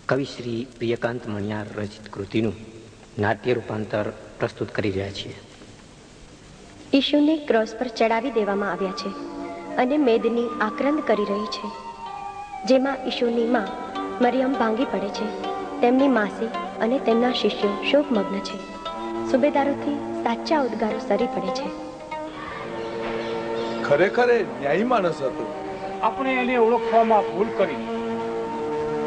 કવિ શ્રી પ્રિયકાંત મણિયાર રચિત કૃતિનું નાટ્ય રૂપાંતર પ્રસ્તુત કરી રહ્યા છીએ. ઈશુને ક્રોસ પર ચડાવી દેવામાં આવ્યા છે અને મેદની આક્રંદ કરી રહી છે, જેમાં ઈશુની માં મરિયમ ભાંગી પડે છે. તેમની માસી અને તેમના શિષ્યો શોકમગ્ન છે. સુબેદારોથી સાચા ઉદ્ગારો સરી પડે છે. ખરેખર ન્યાયી માણસ હતો. આપણે એને ઓળખવામાં ભૂલ કરી.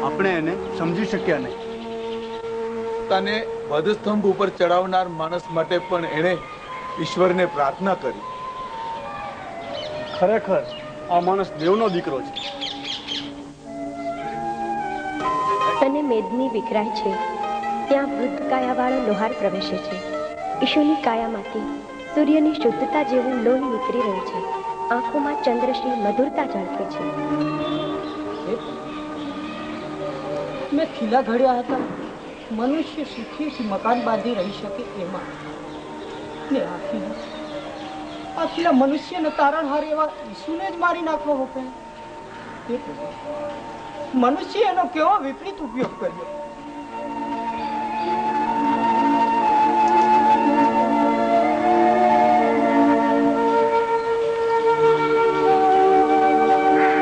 આપણે એને સમજી શક્યા નહીં. તને વધસ્તંભ ઉપર ચડાવનાર માણસ માટે પણ એણે ઈશ્વરને પ્રાર્થના કરી. ખરેખર આ માણસ દેવનો દીકરો છે. અને મેદની વિખરાય છે. ત્યાં વૃદ્ધ કાયાવાળો લોહાર પ્રવેશે છે. ઈશુની કાયામાંથી સૂર્યની શુદ્ધતા જેવું લોહી નીકળી રહ્યું છે. આંખોમાં ચંદ્રશ્રી મધુરતા ઝળકે છે. મેં ખીલા ઘડ્યા હતા મનુષ્ય સુખીથી મકાન બાંધી રહી શકે એમાં, ને આ ખીલા મનુષ્યને તારણહાર એવા ઈસુને જ મારી નાખવા વપરાય. મનુષ્ય એનો કેવો વિપરીત ઉપયોગ કર્યો.